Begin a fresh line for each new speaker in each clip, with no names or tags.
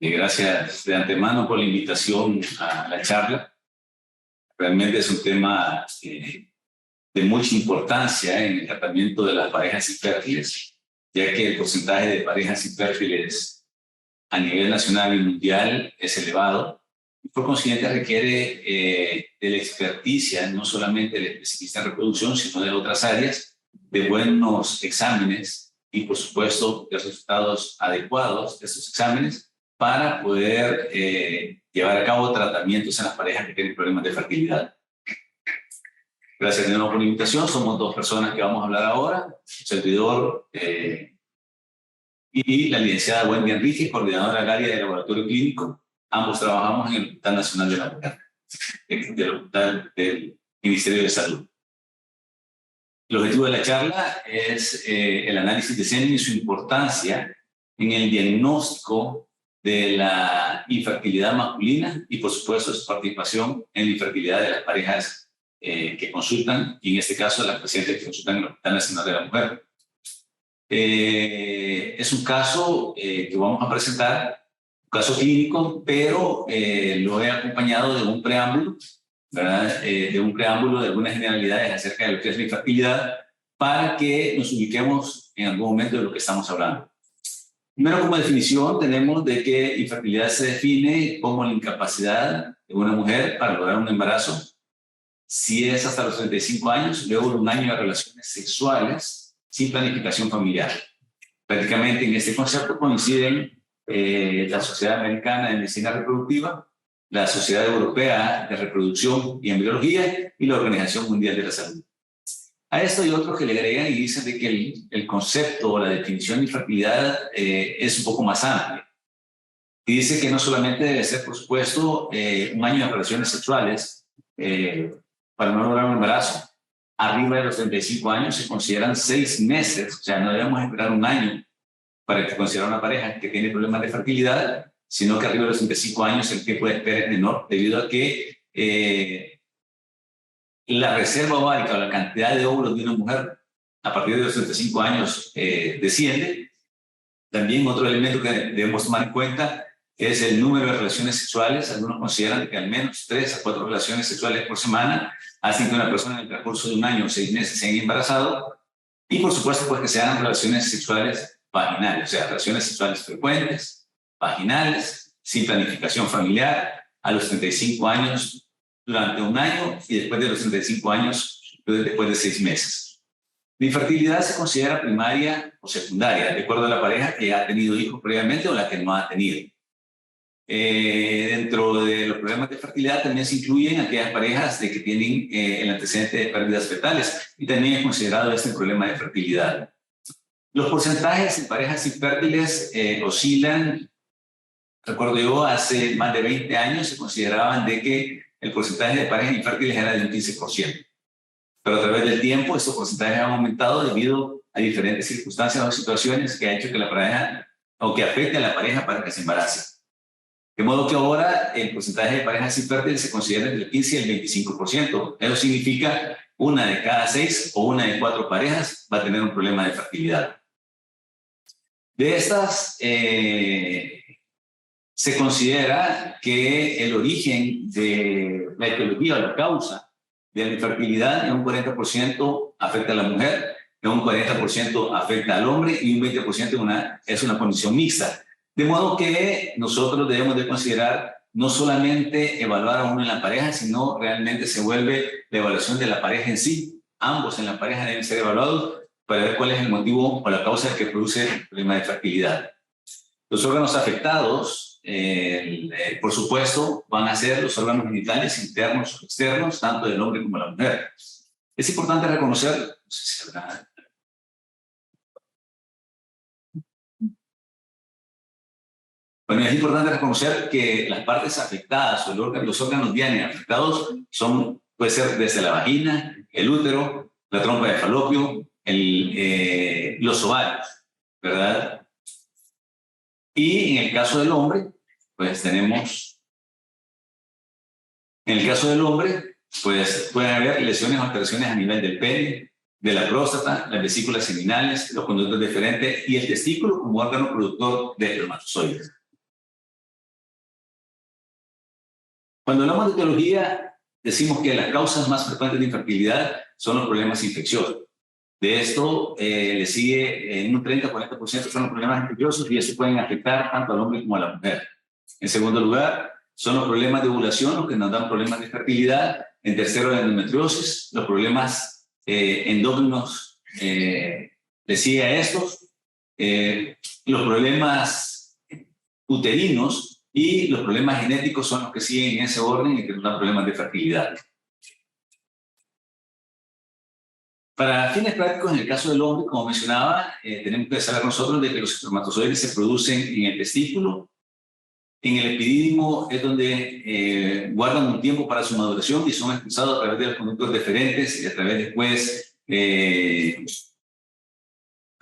Y gracias de antemano por la invitación a la charla. Realmente es un tema de mucha importancia en el tratamiento de las parejas infértiles, ya que el porcentaje de parejas infértiles a nivel nacional y mundial es elevado. Y por consiguiente requiere de la experticia, no solamente del especialista en reproducción, sino de otras áreas, de buenos exámenes y, por supuesto, de resultados adecuados de esos exámenes, para poder llevar a cabo tratamientos en las parejas que tienen problemas de fertilidad. Gracias de nuevo por la invitación. Somos dos personas que vamos a hablar ahora, un servidor y la licenciada Wendy Enrique, coordinadora del área de laboratorio clínico. Ambos trabajamos en el Hospital Nacional de la Mujer, del Hospital del Ministerio de Salud. El objetivo de la charla es el análisis de semen y su importancia en el diagnóstico de la infertilidad masculina y, por supuesto, su participación en la infertilidad de las parejas que consultan, y en este caso, las pacientes que consultan en el Hospital Nacional de la Mujer. Es un caso que vamos a presentar, un caso clínico, pero lo he acompañado de un preámbulo, ¿verdad? De un preámbulo de algunas generalidades acerca de lo que es la infertilidad, para que nos ubiquemos en algún momento de lo que estamos hablando. Primero, como definición, tenemos de que infertilidad se define como la incapacidad de una mujer para lograr un embarazo, si es hasta los 35 años, luego de un año de relaciones sexuales sin planificación familiar. Prácticamente en este concepto coinciden la Sociedad Americana de Medicina Reproductiva, la Sociedad Europea de Reproducción y Embriología y la Organización Mundial de la Salud. A esto hay otros que le agregan y dicen de que el concepto o la definición de infertilidad es un poco más amplio. Y dice que no solamente debe ser, por supuesto, un año de relaciones sexuales para no lograr un embarazo. Arriba de los 35 años se consideran 6 meses, o sea, no debemos esperar un año para que considerar una pareja que tiene problemas de fertilidad, sino que arriba de los 35 años el tiempo de espera es menor, debido a que la reserva ovárica o la cantidad de óvulos de una mujer a partir de los 35 años desciende. También otro elemento que debemos tomar en cuenta es el número de relaciones sexuales. Algunos consideran que al menos 3 a 4 relaciones sexuales por semana hacen que una persona en el transcurso de un año o 6 meses se haya embarazado. Y por supuesto, pues que sean relaciones sexuales vaginales, o sea, relaciones sexuales frecuentes, vaginales, sin planificación familiar, a los 35 años durante un año y después de los 35 años después de 6 meses. La infertilidad se considera primaria o secundaria, de acuerdo a la pareja que ha tenido hijos previamente o la que no ha tenido. Dentro de los problemas de fertilidad también se incluyen aquellas parejas que tienen el antecedente de pérdidas fetales, y también es considerado este problema de fertilidad. Los porcentajes en parejas infértiles oscilan. Recuerdo yo, hace más de 20 años se consideraban de que el porcentaje de parejas infértiles era de un 15%. Pero a través del tiempo estos porcentajes han aumentado debido a diferentes circunstancias o situaciones que ha hecho que la pareja, o que afecte a la pareja para que se embarace. De modo que ahora el porcentaje de parejas infértiles se considera entre el 15 y el 25%. Eso significa 1 de cada 6 o 1 de 4 parejas va a tener un problema de fertilidad. De estas, se considera que el origen de la etiología o la causa de la infertilidad en un 40% afecta a la mujer, en un 40% afecta al hombre y un 20% es una condición mixta. De modo que nosotros debemos de considerar no solamente evaluar a uno en la pareja, sino realmente se vuelve la evaluación de la pareja en sí. Ambos en la pareja deben ser evaluados para ver cuál es el motivo o la causa que produce el problema de fertilidad. Los órganos afectados, por supuesto, van a ser los órganos genitales internos o externos, tanto del hombre como de la mujer. Es importante reconocer, no sé si habrá. Bueno, es importante reconocer que las partes afectadas o los órganos diáneos afectados puede ser desde la vagina, el útero, la trompa de falopio, los ovarios, ¿verdad? Y en el caso del hombre, pues tenemos, en el caso del hombre, pues pueden haber lesiones o alteraciones a nivel del pene, de la próstata, las vesículas seminales, los conductos deferentes y el testículo como órgano productor de espermatozoides. Cuando hablamos de etiología, decimos que las causas más frecuentes de infertilidad son los problemas infecciosos. De esto le sigue en un 30-40% son los problemas infecciosos y eso pueden afectar tanto al hombre como a la mujer. En segundo lugar, son los problemas de ovulación los que nos dan problemas de fertilidad. En tercero, la endometriosis, los problemas endócrinos le sigue a estos. Los problemas uterinos y los problemas genéticos son los que siguen en ese orden y que nos dan problemas de fertilidad. Para fines prácticos, en el caso del hombre, como mencionaba, tenemos que saber nosotros de que los espermatozoides se producen en el testículo. En el epidídimo es donde guardan un tiempo para su maduración y son expulsados a través de los conductos deferentes y a través después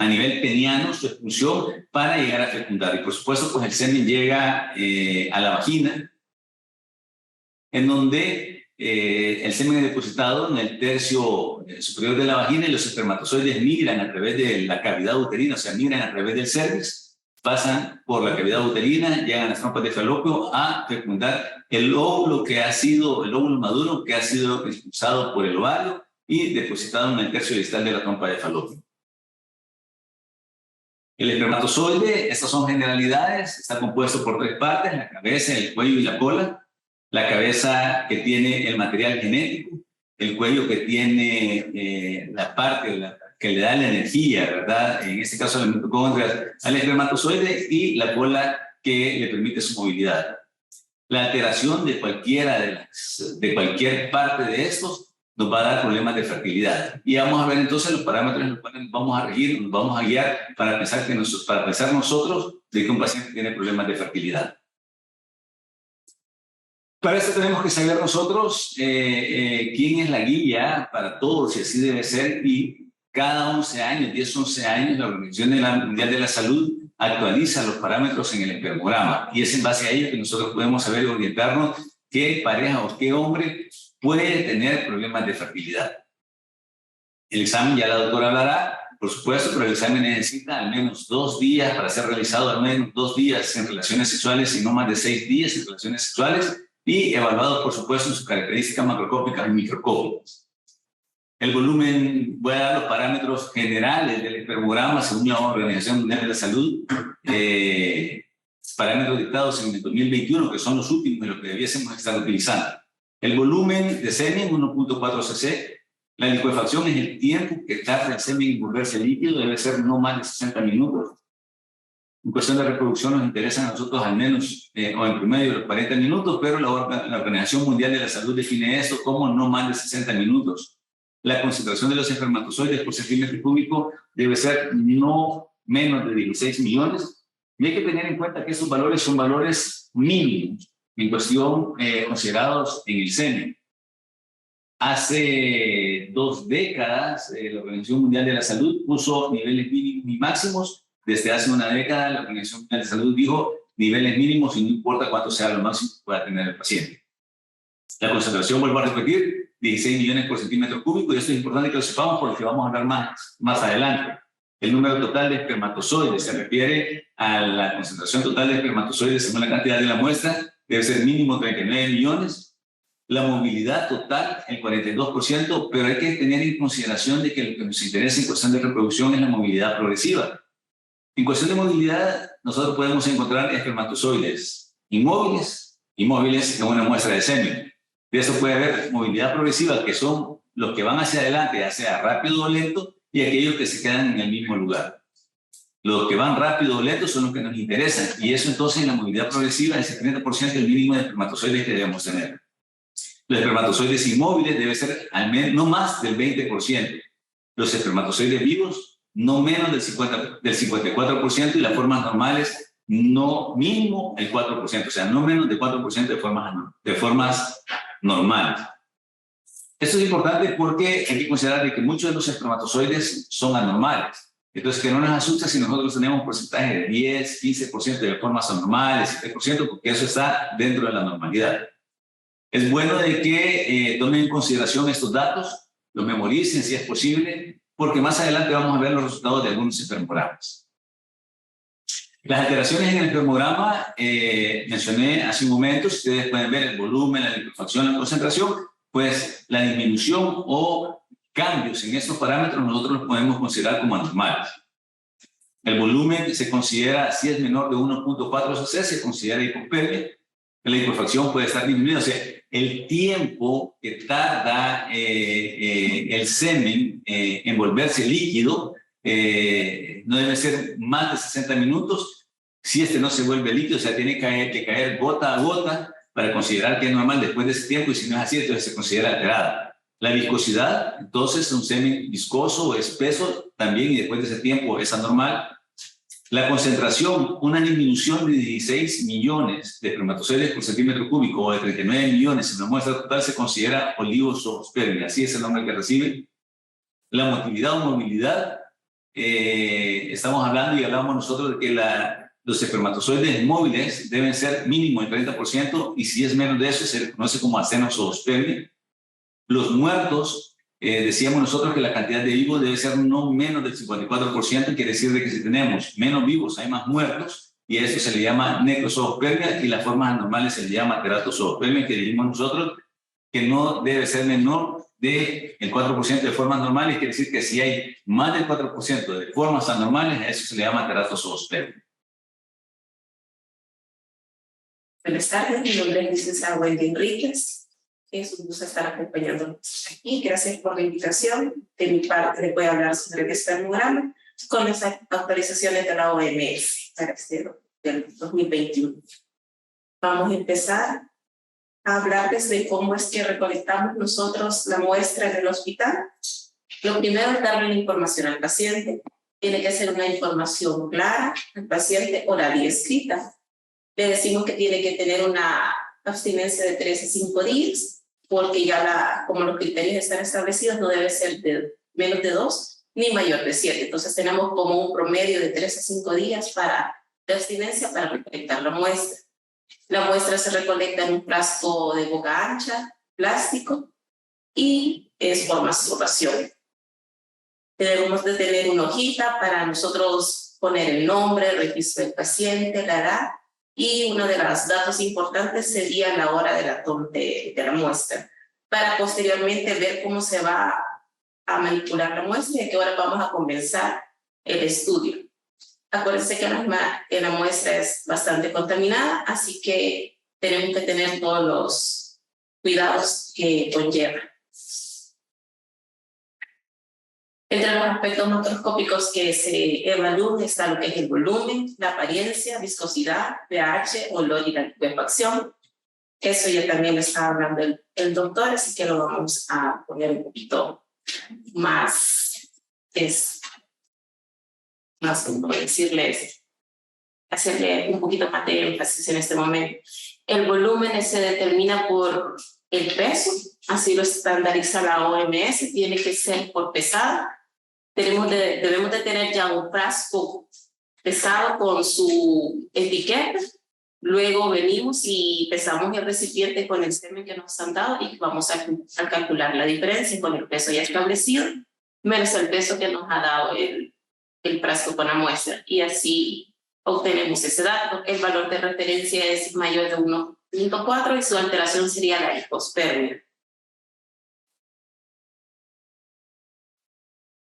a nivel peniano su expulsión para llegar a fecundar. Y por supuesto, pues el semen llega a la vagina, en donde el semen es depositado en el tercio superior de la vagina y los espermatozoides migran a través de la cavidad uterina, o sea, migran a través del cervix, pasan por la cavidad uterina, llegan a las trompas de falopio a fecundar el óvulo que ha sido, el óvulo maduro que ha sido expulsado por el ovario y depositado en el tercio distal de la trompa de falopio. El espermatozoide, estas son generalidades, está compuesto por tres partes, la cabeza, el cuello y la cola. La cabeza que tiene el material genético, el cuello que tiene la parte que le da la energía, ¿verdad? En este caso, las mitocondrias al espermatozoide y la cola que le permite su movilidad. La alteración de de cualquier parte de estos nos va a dar problemas de fertilidad. Y vamos a ver entonces los parámetros en los cuales nos vamos a regir, nos vamos a guiar para pensar nosotros de que un paciente tiene problemas de fertilidad. Para esto tenemos que saber nosotros quién es la guía para todos, y así debe ser, y cada 11 años, 10-11 años, la Organización Mundial de la Salud actualiza los parámetros en el espermograma, y es en base a ello que nosotros podemos saber y orientarnos qué pareja o qué hombre puede tener problemas de fertilidad. El examen, ya la doctora hablará, por supuesto, pero el examen necesita al menos 2 días para ser realizado, al menos 2 días en relaciones sexuales y no más de 6 días en relaciones sexuales, y evaluados, por supuesto, en sus características macroscópicas y microscópicas. El volumen, voy a dar los parámetros generales del espermograma según la Organización Mundial de la Salud, parámetros dictados en el 2021, que son los últimos de los que debiésemos estar utilizando. El volumen de semen, 1.4 cc. La licuefacción es el tiempo que tarda el semen en volverse líquido, debe ser no más de 60 minutos. En cuestión de reproducción nos interesan a nosotros al menos o en promedio los 40 minutos, pero la Organización Mundial de la Salud define esto como no más de 60 minutos. La concentración de los espermatozoides por centímetro cúbico debe ser no menos de 16 millones. Y hay que tener en cuenta que estos valores son valores mínimos en cuestión considerados en el semen. Hace 2 décadas, la Organización Mundial de la Salud puso niveles mínimos y máximos. Desde hace 1 década, la Organización Mundial de la Salud dijo niveles mínimos y no importa cuánto sea lo máximo que pueda tener el paciente. La concentración, vuelvo a repetir, 16 millones por centímetro cúbico, y esto es importante que lo sepamos porque vamos a hablar más adelante. El número total de espermatozoides se refiere a la concentración total de espermatozoides según la cantidad de la muestra, debe ser mínimo 39 millones. La movilidad total, el 42%, pero hay que tener en consideración de que lo que nos interesa en cuestión de reproducción es la movilidad progresiva. En cuestión de movilidad, nosotros podemos encontrar espermatozoides inmóviles en una muestra de semen. De eso puede haber movilidad progresiva, que son los que van hacia adelante, ya sea rápido o lento, y aquellos que se quedan en el mismo lugar. Los que van rápido o lento son los que nos interesan, y eso entonces en la movilidad progresiva es el 30% del mínimo de espermatozoides que debemos tener. Los espermatozoides inmóviles debe ser al menos no más del 20%. Los espermatozoides vivos no menos del 54%, y las formas normales no mínimo el 4%, o sea, no menos del 4% de formas normales. Esto es importante porque hay que considerar que muchos de los espermatozoides son anormales. Entonces, que no nos asusta si nosotros tenemos un porcentaje de 10, 15% de formas anormales, 7%, porque eso está dentro de la normalidad. Es bueno de que tomen en consideración estos datos, los memoricen si es posible, porque más adelante vamos a ver los resultados de algunos espermogramas. Las alteraciones en el espermograma, mencioné hace un momento, si ustedes pueden ver el volumen, la liquefacción, la concentración, pues la disminución o cambios en estos parámetros nosotros los podemos considerar como anormales. El volumen se considera, si es menor de 1.4 cc, se considera hipospermia. La liquefacción puede estar disminuida, o sea, el tiempo que tarda el semen en volverse líquido no debe ser más de 60 minutos. Si este no se vuelve líquido, o sea, tiene que caer gota a gota para considerar que es normal después de ese tiempo, y si no es así, entonces se considera alterada. La viscosidad, entonces, un semen viscoso o espeso también, y después de ese tiempo es anormal. La concentración, una disminución de 16 millones de espermatozoides por centímetro cúbico o de 39 millones en la muestra total se considera oligozoospermia, así es el nombre que recibe. La motilidad o movilidad, estamos hablando y hablamos nosotros de que los espermatozoides móviles deben ser mínimo el 30%, y si es menos de eso se le conoce como acenozoospermia. Los muertos, decíamos nosotros que la cantidad de vivos debe ser no menos del 54%, quiere decir de que si tenemos menos vivos hay más muertos, y a eso se le llama necrozoospermia, y las formas anormales se le llama teratozoospermia, que dijimos nosotros que no debe ser menor del 4% de formas normales, quiere decir que si hay más del 4% de formas anormales, a eso se le llama teratozoospermia.
Buenas tardes, mi nombre es licenciada Wendy Enríquez. Es un gusto estar acompañándonos aquí. Gracias por la invitación. De mi parte, les voy a hablar sobre el espermograma con las autorizaciones de la OMS para este del 2021. Vamos a empezar a hablarles de cómo es que recolectamos nosotros la muestra en el hospital. Lo primero es darle la información al paciente. Tiene que ser una información clara al paciente, oral y escrita. Le decimos que tiene que tener una abstinencia de 3 a 5 días, porque ya como los criterios están establecidos, no debe ser de menos de 2 ni mayor de 7. Entonces tenemos como un promedio de 3 a 5 días de abstinencia para recolectar la muestra. La muestra se recolecta en un frasco de boca ancha, plástico, y es por masturbación. Debemos de tener una hojita para nosotros poner el nombre, el registro del paciente, la edad, y uno de los datos importantes sería la hora de la toma de la muestra, para posteriormente ver cómo se va a manipular la muestra y a qué hora vamos a comenzar el estudio. Acuérdense que la muestra es bastante contaminada, así que tenemos que tener todos los cuidados que conlleva. Entre los aspectos macroscópicos que se evalúan está lo que es el volumen, la apariencia, viscosidad, pH, olor y la liquefacción. Eso ya también lo está hablando el doctor, así que lo vamos a poner un poquito más, como decirles, hacerle un poquito más de énfasis en este momento. El volumen se determina por el peso, así lo estandariza la OMS, tiene que ser por pesada. Debemos de tener ya un frasco pesado con su etiqueta. Luego venimos y pesamos el recipiente con el semen que nos han dado y vamos a calcular la diferencia con el peso ya establecido menos el peso que nos ha dado el frasco con la muestra. Y así obtenemos ese dato. El valor de referencia es mayor de 1.4 y su alteración sería la hipospermia.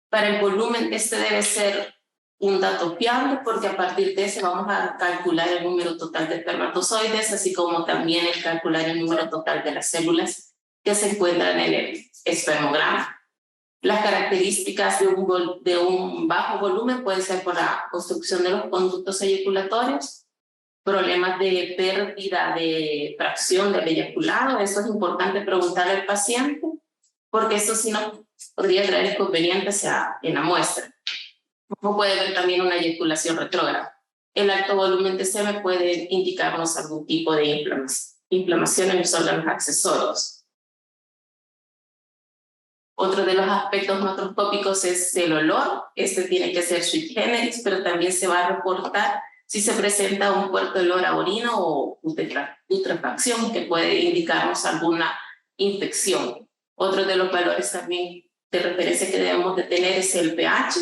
Para el volumen, este debe ser un dato fiable porque a partir de ese vamos a calcular el número total de espermatozoides, así como también el calcular el número total de las células que se encuentran en el espermograma. Las características de un bajo volumen pueden ser por la obstrucción de los conductos eyaculatorios, problemas de pérdida de fracción del eyaculado. Eso es importante preguntarle al paciente porque eso sí nos podría traer inconvenientes en la muestra. Como puede ver también una eyaculación retrógrada. El alto volumen de semen puede indicarnos algún tipo de inflamación en los órganos accesorios. Otro de los aspectos macroscópicos es el olor. Este tiene que ser sui generis, pero también se va a reportar si se presenta un fuerte olor a orina o putrefacción, que puede indicarnos alguna infección. Otro de los valores también de referencia que debemos de tener es el pH,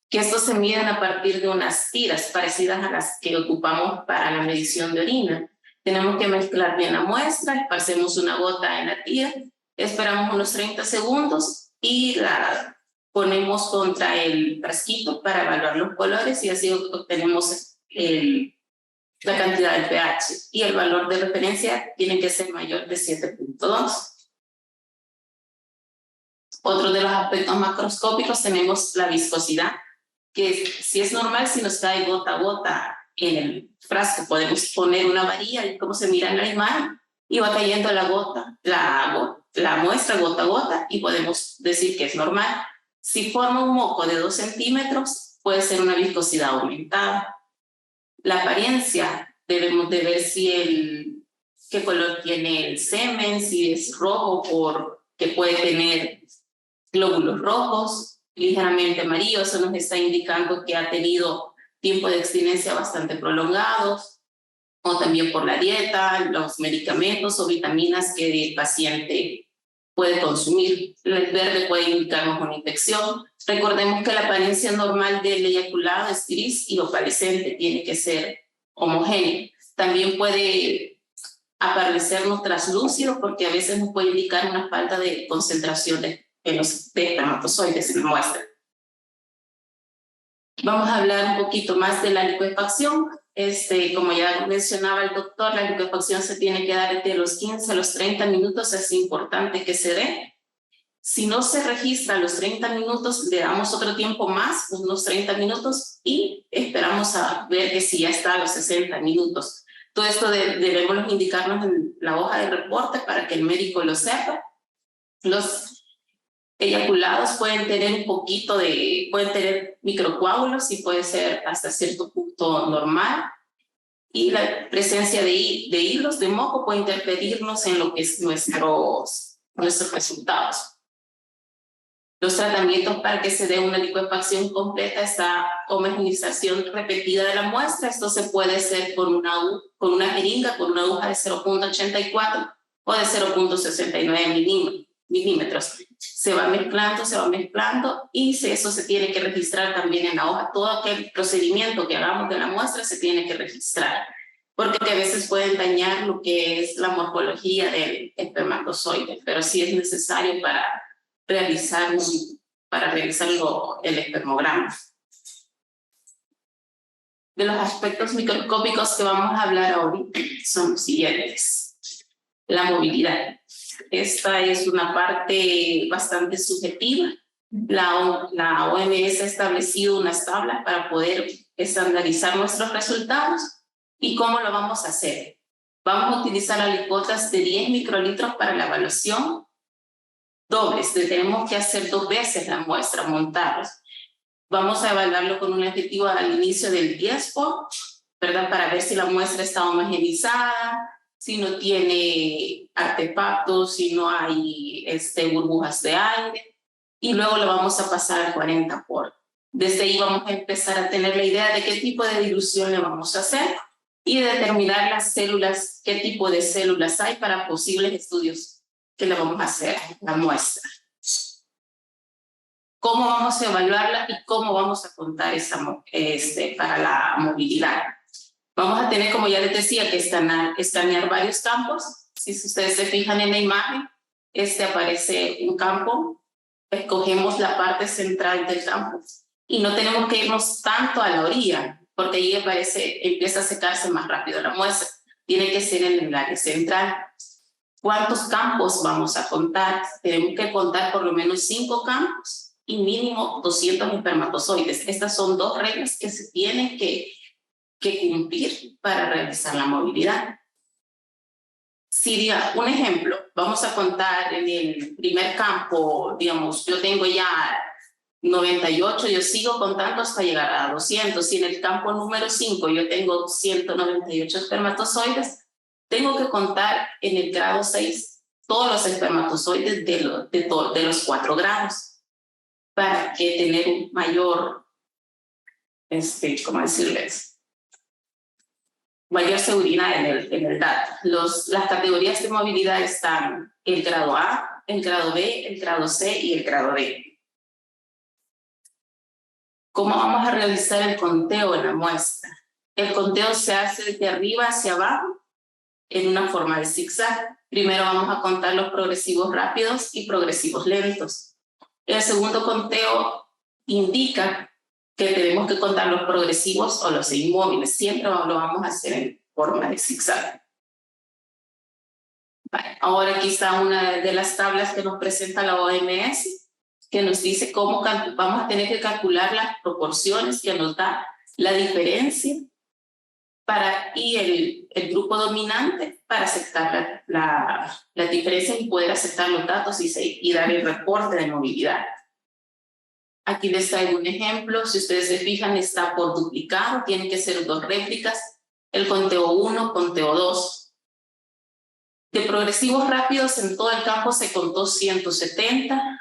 que estos se miden a partir de unas tiras parecidas a las que ocupamos para la medición de orina. Tenemos que mezclar bien la muestra, esparcemos una gota en la tira, esperamos unos 30 segundos y la ponemos contra el frasquito para evaluar los colores y así obtenemos la cantidad del pH. Y el valor de referencia tiene que ser mayor de 7.2. Otro de los aspectos macroscópicos tenemos la viscosidad, que si es normal, si nos cae gota a gota en el frasco, podemos poner una varilla y cómo se mira en la imagen, y va cayendo la muestra gota a gota y podemos decir que es normal. Si forma un moco de 2 centímetros, puede ser una viscosidad aumentada. La apariencia, debemos de ver qué color tiene el semen, si es rojo porque puede tener glóbulos rojos, ligeramente amarillos, eso nos está indicando que ha tenido tiempo de abstinencia bastante prolongados, o también por la dieta, los medicamentos o vitaminas que el paciente puede consumir. El verde puede indicarnos una infección. Recordemos que la apariencia normal del eyaculado es gris y opalescente, tiene que ser homogéneo. También puede aparecernos traslúcido porque a veces nos puede indicar una falta de concentración de espermatozoides en la muestra. Vamos a hablar un poquito más de la liquefacción. Como ya mencionaba el doctor, la liquefacción se tiene que dar de los 15 a los 30 minutos, es importante que se dé. Si no se registra los 30 minutos, le damos otro tiempo más, unos 30 minutos, y esperamos a ver que si ya está a los 60 minutos. Todo esto debemos indicarnos en la hoja de reporte para que el médico lo sepa. Los eyaculados pueden tener pueden tener microcoágulos y puede ser hasta cierto punto normal. Y la presencia de hilos de moco puede interferirnos en lo que es nuestros resultados. Los tratamientos para que se dé una liquefacción completa esta homogenización repetida de la muestra. Esto se puede hacer con una jeringa, con una aguja de 0.84 o de 0.69 milímetros. Se va mezclando y eso se tiene que registrar también en la hoja. Todo aquel procedimiento que hagamos de la muestra se tiene que registrar, porque a veces pueden dañar lo que es la morfología del espermatozoide, pero sí es necesario para realizar el espermograma. De los aspectos microscópicos que vamos a hablar ahorita son los siguientes. La movilidad. Esta es una parte bastante subjetiva. La OMS ha establecido unas tablas para poder estandarizar nuestros resultados. ¿Y cómo lo vamos a hacer? Vamos a utilizar alicuotas de 10 microlitros para la evaluación dobles. Tenemos que hacer 2 veces la muestra, montarlos. Vamos a evaluarlo con un objetivo al inicio del 10 ¿verdad? Para ver si la muestra está homogenizada, si no tiene artefactos, si no hay burbujas de aire, y luego lo vamos a pasar al 40 por. Desde ahí vamos a empezar a tener la idea de qué tipo de dilución le vamos a hacer y determinar las células, qué tipo de células hay para posibles estudios que le vamos a hacer a la muestra. ¿Cómo vamos a evaluarla y cómo vamos a contar para la movilidad? Vamos a tener, como ya les decía, que escanear varios campos. Si ustedes se fijan en la imagen, aparece un campo, escogemos la parte central del campo y no tenemos que irnos tanto a la orilla, porque ahí empieza a secarse más rápido la muestra. Tiene que ser en el área central. ¿Cuántos campos vamos a contar? Tenemos que contar por lo menos 5 campos y mínimo 200 espermatozoides. Estas son 2 reglas que se tienen que cumplir para realizar la movilidad. Un ejemplo, vamos a contar en el primer campo, digamos, yo tengo ya 98, yo sigo contando hasta llegar a 200. Si en el campo número 5 yo tengo 198 espermatozoides, tengo que contar en el grado 6 todos los espermatozoides de los 4 gramos para que tener un mayor, ¿cómo decirles? Mayor seguridad en el dato. Las categorías de movilidad están el grado A, el grado B, el grado C y el grado D. ¿Cómo vamos a realizar el conteo en la muestra? El conteo se hace de arriba hacia abajo en una forma de zigzag. Primero vamos a contar los progresivos rápidos y progresivos lentos. El segundo conteo indica que tenemos que contar los progresivos o los inmóviles. Siempre lo vamos a hacer en forma de zigzag. Vale. Ahora aquí está una de las tablas que nos presenta la OMS, que nos dice cómo vamos a tener que calcular las proporciones que nos da la diferencia y el grupo dominante para aceptar la diferencia y poder aceptar los datos y dar el reporte de movilidad. Aquí les traigo un ejemplo. Si ustedes se fijan, está por duplicado. Tienen que ser 2 réplicas. El conteo 1, conteo 2. De progresivos rápidos, en todo el campo se contó 170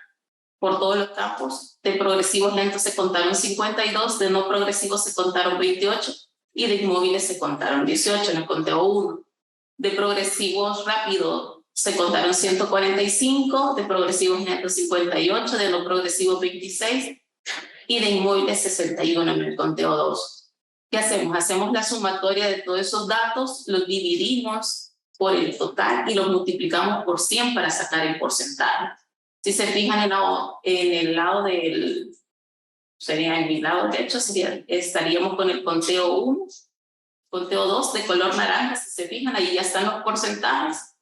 por todos los campos. De progresivos lentos se contaron 52. De no progresivos se contaron 28. Y de inmóviles se contaron 18 en el conteo 1. De progresivos rápidos se contaron 145, de progresivos lentos 58, de no progresivos 26 y de inmóviles 61 en el conteo 2. ¿Qué hacemos? Hacemos la sumatoria de todos esos datos, los dividimos por el total y los multiplicamos por 100 para sacar el porcentaje. Si se fijan en el lado del... Sería en mi lado derecho, estaríamos con el conteo 1, conteo 2 de color naranja. Si se fijan, ahí ya están los porcentajes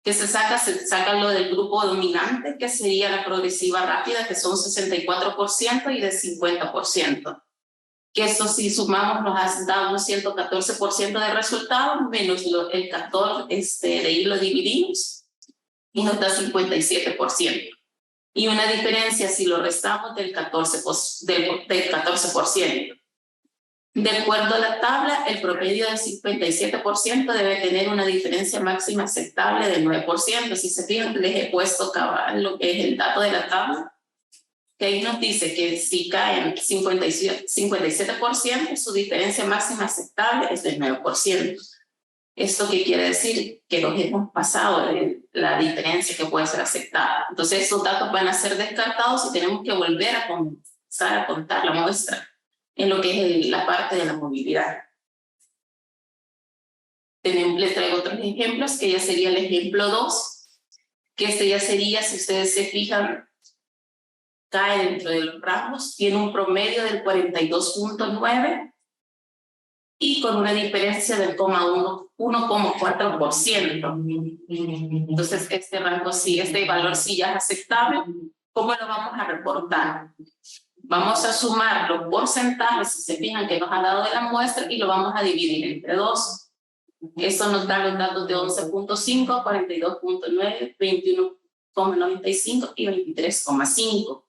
que se saca lo del grupo dominante, que sería la progresiva rápida, que son 64% y de 50%. Que esto si sumamos nos da un 114% de resultado, menos el 14%, de ahí lo dividimos y nos da 57%. Y una diferencia si lo restamos del 14%. De acuerdo a la tabla, el promedio del 57% debe tener una diferencia máxima aceptable del 9%. Si se fijan, les he puesto cabal lo que es el dato de la tabla, que ahí nos dice que si caen 57%, su diferencia máxima aceptable es del 9%. ¿Esto qué quiere decir? Que los hemos pasado de la diferencia que puede ser aceptada. Entonces, estos datos van a ser descartados y tenemos que volver a comenzar a contar la muestra en lo que es la parte de la movilidad. Les traigo otros ejemplos, que ya sería el ejemplo 2, que este ya sería, si ustedes se fijan, cae dentro de los rangos, tiene un promedio del 42.9 y con una diferencia del 1,4%. Entonces, este rango sí, este valor sí ya es aceptable. ¿Cómo lo vamos a reportar? Vamos a sumar los porcentajes, si se fijan, que nos ha dado de la muestra y lo vamos a dividir entre 2. Esto nos da los datos de 11.5, 42.9, 21.95 y 23.5.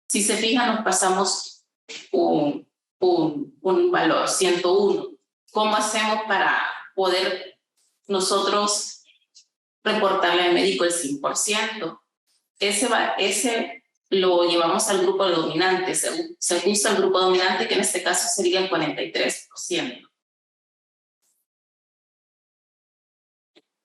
Si se fijan, nos pasamos un valor, 101. ¿Cómo hacemos para poder nosotros reportarle al médico el 100%? Ese lo llevamos al grupo dominante, se ajusta al grupo dominante, que en este caso sería el 43%.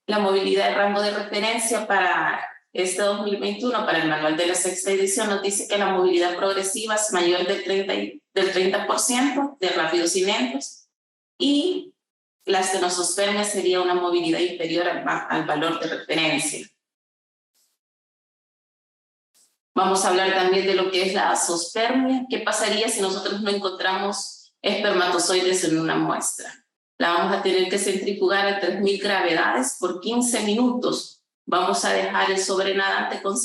La movilidad de rango de referencia para este 2021, para el manual de la 6ª edición, nos dice que la movilidad progresiva es mayor del 30% de rápidos y lentos, y la estenozospermia sería una movilidad inferior al valor de referencia. Vamos a hablar también de lo que es la azospermia. ¿Qué pasaría si nosotros no encontramos espermatozoides en una muestra? La vamos a tener que centrifugar a 3000 gravedades por 15 minutos. Vamos a dejar el sobrenadante junto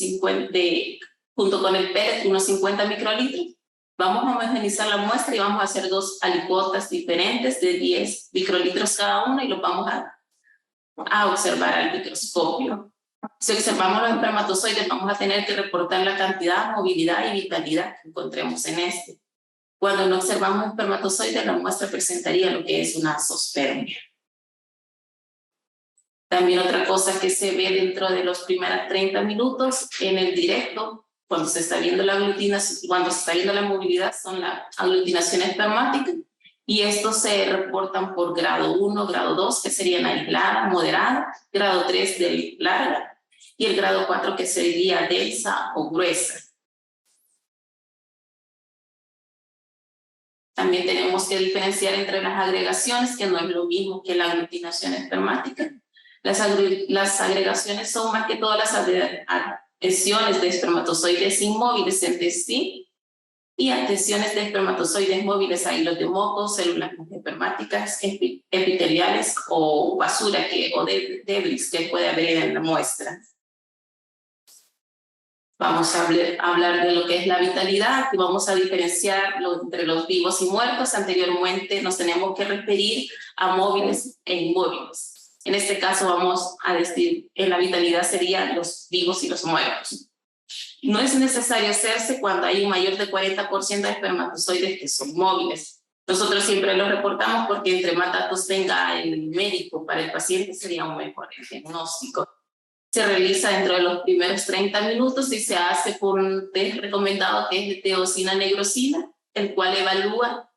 con el pellet, unos 50 microlitros. Vamos a homogeneizar la muestra y vamos a hacer 2 alicuotas diferentes de 10 microlitros cada una y los vamos a observar al microscopio. Si observamos los espermatozoides, vamos a tener que reportar la cantidad, movilidad y vitalidad que encontremos en este. Cuando no observamos espermatozoides, la muestra presentaría lo que es una azospermia. También otra cosa que se ve dentro de los primeros 30 minutos en el directo, cuando se está viendo la aglutinación, cuando se está viendo la movilidad, son la aglutinación espermática, y estos se reportan por grado 1, grado 2, que serían aislada, moderada, grado 3 de larga, y el grado 4 que sería densa o gruesa. También tenemos que diferenciar entre las agregaciones, que no es lo mismo que la aglutinación espermática. Las agregaciones son más que todas las adhesiones de espermatozoides inmóviles entre sí y adhesiones de espermatozoides móviles a hilos de moco, células espermáticas, epiteliales o basura o debris que puede haber en la muestra. Vamos a hablar de lo que es la vitalidad y vamos a diferenciar entre los vivos y muertos. Anteriormente nos tenemos que referir a móviles e inmóviles. En este caso vamos a decir, en la vitalidad serían los vivos y los muertos. No es necesario hacerse cuando hay un mayor de 40% de espermatozoides que son móviles. Nosotros siempre lo reportamos porque entre más datos tenga el médico para el paciente sería un mejor diagnóstico. Se realiza dentro de los primeros 30 minutos y se hace por un test recomendado que es de teosina-negrosina, el cual evalúa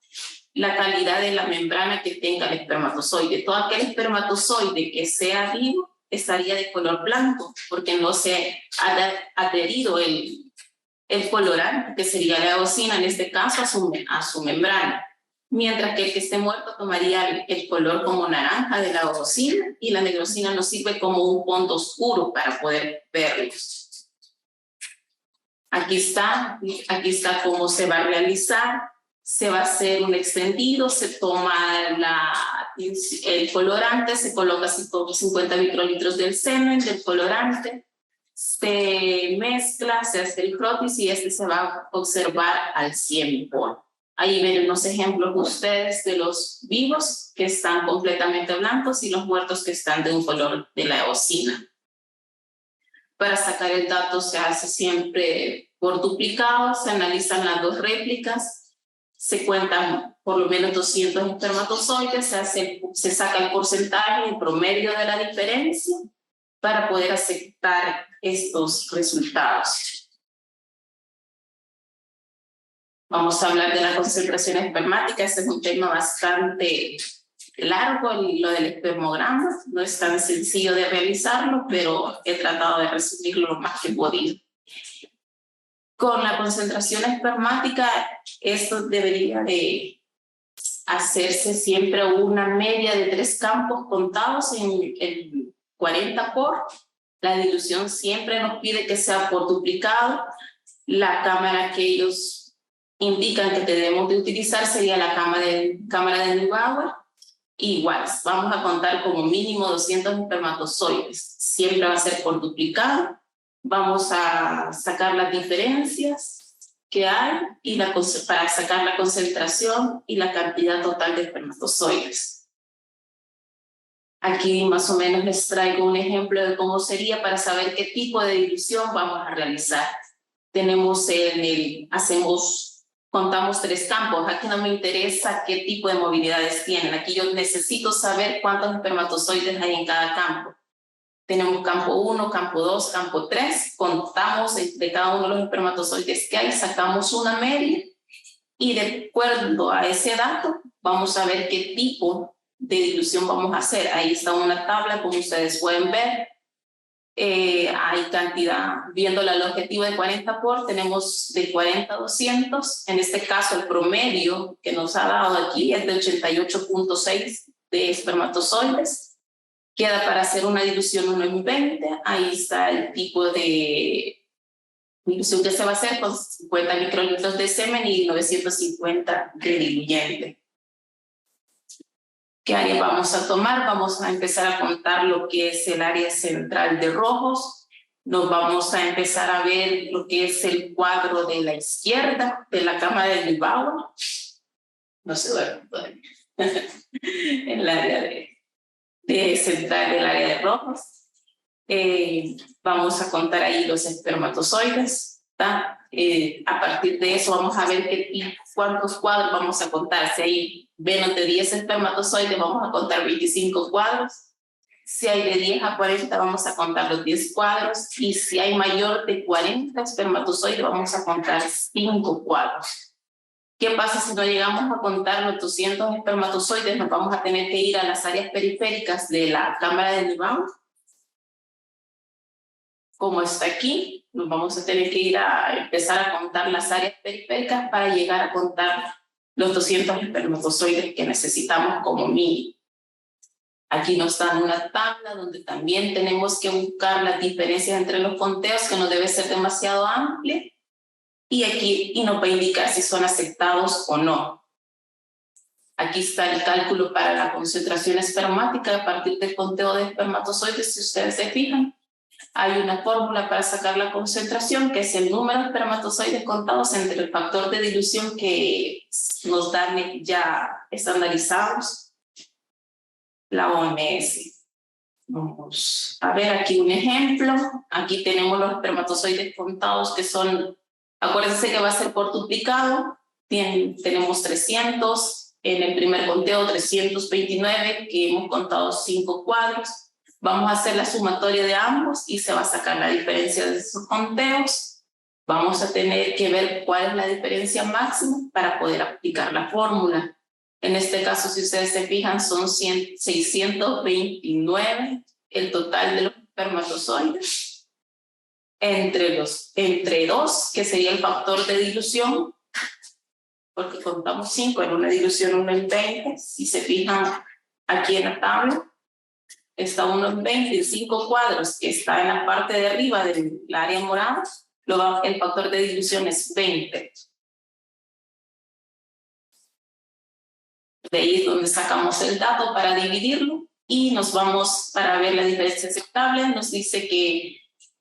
la calidad de la membrana que tenga el espermatozoide. Todo aquel espermatozoide que sea vivo estaría de color blanco porque no se ha adherido el colorante, que sería la eosina en este caso, a su membrana. Mientras que el que esté muerto tomaría el color como naranja de la eosina y la negrosina nos sirve como un fondo oscuro para poder verlos. Aquí está cómo se va a realizar. Se va a hacer un extendido, se toma el colorante, se coloca 50 microlitros del semen, del colorante, se mezcla, se hace el crotis y este se va a observar al 100%. Ahí ven unos ejemplos ustedes de los vivos que están completamente blancos y los muertos que están de un color de la eosina. Para sacar el dato se hace siempre por duplicado, se analizan las dos réplicas, se cuentan por lo menos 200 espermatozoides, se saca el porcentaje, el promedio de la diferencia para poder aceptar estos resultados. Vamos a hablar de la concentración espermática. Este es un tema bastante largo, lo del espermograma. No es tan sencillo de realizarlo, pero he tratado de resumirlo lo más que he podido. Con la concentración espermática, esto debería de hacerse siempre una media de 3 campos contados en el 40 por. La dilución siempre nos pide que sea por duplicado. La cámara que ellos indican que debemos de utilizar sería la cámara de Neubauer. Igual, vamos a contar como mínimo 200 espermatozoides. Siempre va a ser por duplicado. Vamos a sacar las diferencias que hay para sacar la concentración y la cantidad total de espermatozoides. Aquí más o menos les traigo un ejemplo de cómo sería para saber qué tipo de dilución vamos a realizar. Contamos 3 campos. Aquí no me interesa qué tipo de movilidades tienen. Aquí yo necesito saber cuántos espermatozoides hay en cada campo. Tenemos campo 1, campo 2, campo 3. Contamos de cada uno de los espermatozoides que hay, sacamos una media y de acuerdo a ese dato vamos a ver qué tipo de dilución vamos a hacer. Ahí está una tabla, como ustedes pueden ver. Hay cantidad, viendo el objetivo de 40 por, tenemos de 40 a 200. En este caso, el promedio que nos ha dado aquí es de 88.6 de espermatozoides. Queda para hacer una dilución 1 en 20. Ahí está el tipo de dilución que se va a hacer con 50 microlitros de semen y 950 de diluyente. ¿Qué área vamos a tomar? Vamos a empezar a contar lo que es el área central de rojos. Nos vamos a empezar a ver lo que es el cuadro de la izquierda de la cámara de Neubauer. No se duerme todavía. En el área de central del área de rojos. Vamos a contar ahí los espermatozoides. A partir de eso vamos a ver cuántos cuadros vamos a contar. Si hay menos de 10 espermatozoides, vamos a contar 25 cuadros. Si hay de 10 a 40, vamos a contar los 10 cuadros. Y si hay mayor de 40 espermatozoides, vamos a contar 5 cuadros. ¿Qué pasa si no llegamos a contar los 200 espermatozoides? Nos vamos a tener que ir a las áreas periféricas de la cámara de Newman. Como está aquí, nos vamos a tener que ir a empezar a contar las áreas periféricas para llegar a contar los 200 espermatozoides que necesitamos como mínimo. Aquí nos dan una tabla donde también tenemos que buscar las diferencias entre los conteos, que no debe ser demasiado amplia. Y aquí nos va a indicar si son aceptados o no. Aquí está el cálculo para la concentración espermática a partir del conteo de espermatozoides. Si ustedes se fijan, hay una fórmula para sacar la concentración, que es el número de espermatozoides contados entre el factor de dilución que nos dan ya estandarizados, la OMS. Vamos a ver aquí un ejemplo. Aquí tenemos los espermatozoides contados que son, acuérdense que va a ser por duplicado. Tenemos 300, en el primer conteo 329, que hemos contado 5 cuadros. Vamos a hacer la sumatoria de ambos y se va a sacar la diferencia de esos conteos. Vamos a tener que ver cuál es la diferencia máxima para poder aplicar la fórmula. En este caso, si ustedes se fijan, son 629 el total de los espermatozoides. Entre 2, que sería el factor de dilución, porque contamos 5 en una dilución, 1 en 20. Si se fijan aquí en la tabla, está 1 en 20, 5 cuadros, que está en la parte de arriba del área morada, el factor de dilución es 20. De ahí es donde sacamos el dato para dividirlo y nos vamos para ver la diferencia aceptable. Nos dice que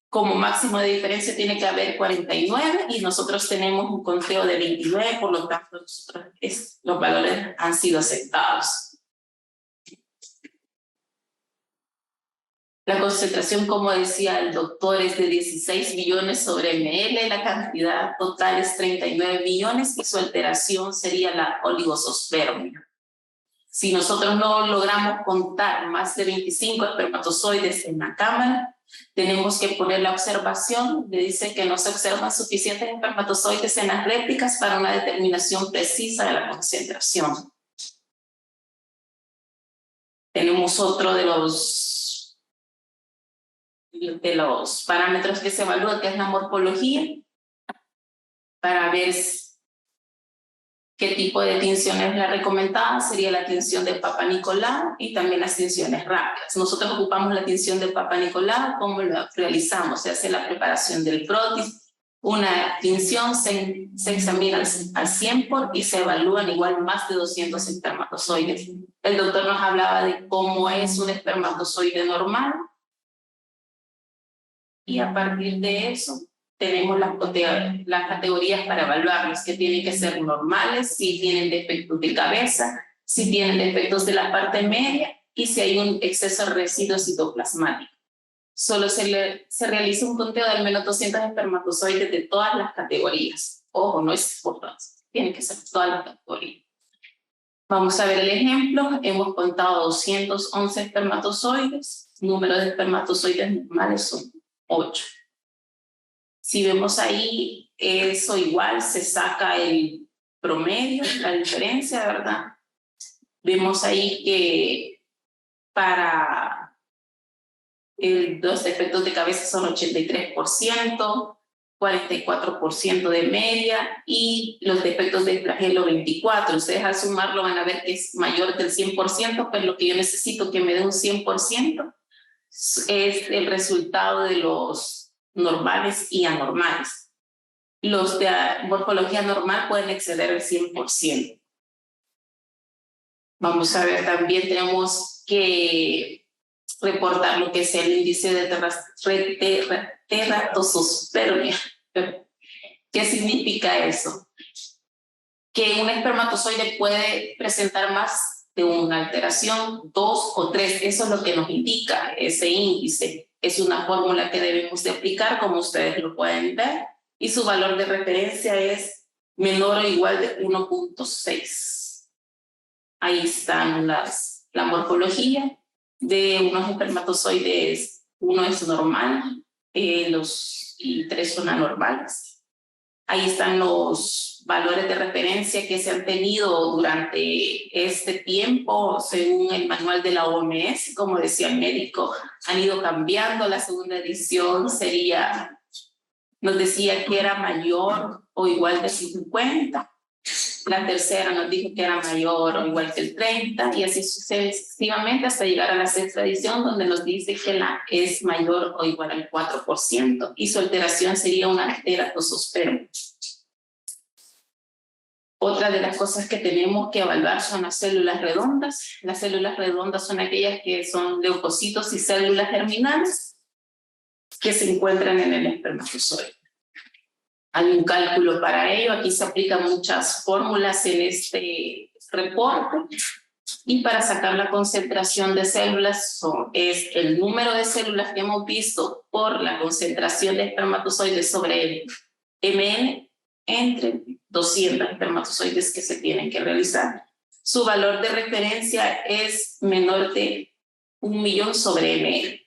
como máximo de diferencia tiene que haber 49 y nosotros tenemos un conteo de 29, por lo tanto los valores han sido aceptados. La concentración, como decía el doctor, es de 16 millones sobre ml, la cantidad total es 39 millones y su alteración sería la oligosospermia. Si nosotros no logramos contar más de 25 espermatozoides en la cámara, tenemos que poner la observación. Le dice que no se observan suficientes espermatozoides en las réplicas para una determinación precisa de la concentración. Tenemos otro de los parámetros que se evalúan, que es la morfología, para ver qué tipo de tinción es la recomendada. Sería la tinción de Papa Nicolau y también las tinciones rápidas. Nosotros ocupamos la tinción de Papa Nicolau. ¿Cómo lo realizamos? Se hace la preparación del prótis. Una tinción se examina al 100 y se evalúan igual más de 200 espermatozoides. El doctor nos hablaba de cómo es un espermatozoide normal. Y a partir de eso, tenemos las categorías para evaluarlos, que tienen que ser normales, si tienen defectos de cabeza, si tienen defectos de la parte media y si hay un exceso de residuo citoplasmático. Solo se realiza un conteo de al menos 200 espermatozoides de todas las categorías. Ojo, no es por todas, tienen que ser todas las categorías. Vamos a ver el ejemplo. Hemos contado 211 espermatozoides. Número de espermatozoides normales son 8. Si vemos ahí, eso igual se saca el promedio, la diferencia, ¿verdad? Vemos ahí que para los defectos de cabeza son 83%, 44% de media y los defectos de flagelo 24%. Ustedes al sumarlo van a ver que es mayor del 100%, pero lo que yo necesito que me dé un 100% es el resultado de los normales y anormales. Los de morfología normal pueden exceder el 100%. Vamos a ver, también tenemos que reportar lo que es el índice de teratospermia. ¿Qué significa eso? Que un espermatozoide puede presentar más de una alteración, 2 o 3. Eso es lo que nos indica ese índice. Es una fórmula que debemos de aplicar, como ustedes lo pueden ver, y su valor de referencia es menor o igual de 1.6. Ahí están la morfología De unos espermatozoides, uno es normal y 3 son anormales. Ahí están los valores de referencia que se han tenido durante este tiempo, según el manual de la OMS, como decía el médico, han ido cambiando. La segunda edición nos decía que era mayor o igual de 50. La tercera nos dijo que era mayor o igual que el 30, y así sucesivamente hasta llegar a la sexta edición, donde nos dice que es mayor o igual al 4%, y su alteración sería una teratososperma. Otra de las cosas que tenemos que evaluar son las células redondas. Las células redondas son aquellas que son leucocitos y células germinales que se encuentran en el espermatozoide. Hay un cálculo para ello. Aquí se aplican muchas fórmulas en este reporte. Y para sacar la concentración de células es el número de células que hemos visto por la concentración de espermatozoides sobre el mn entre 200 espermatozoides que se tienen que realizar. Su valor de referencia es menor de 1.000.000 sobre ml.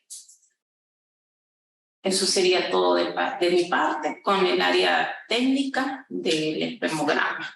Eso sería todo de mi parte con el área técnica del espermograma.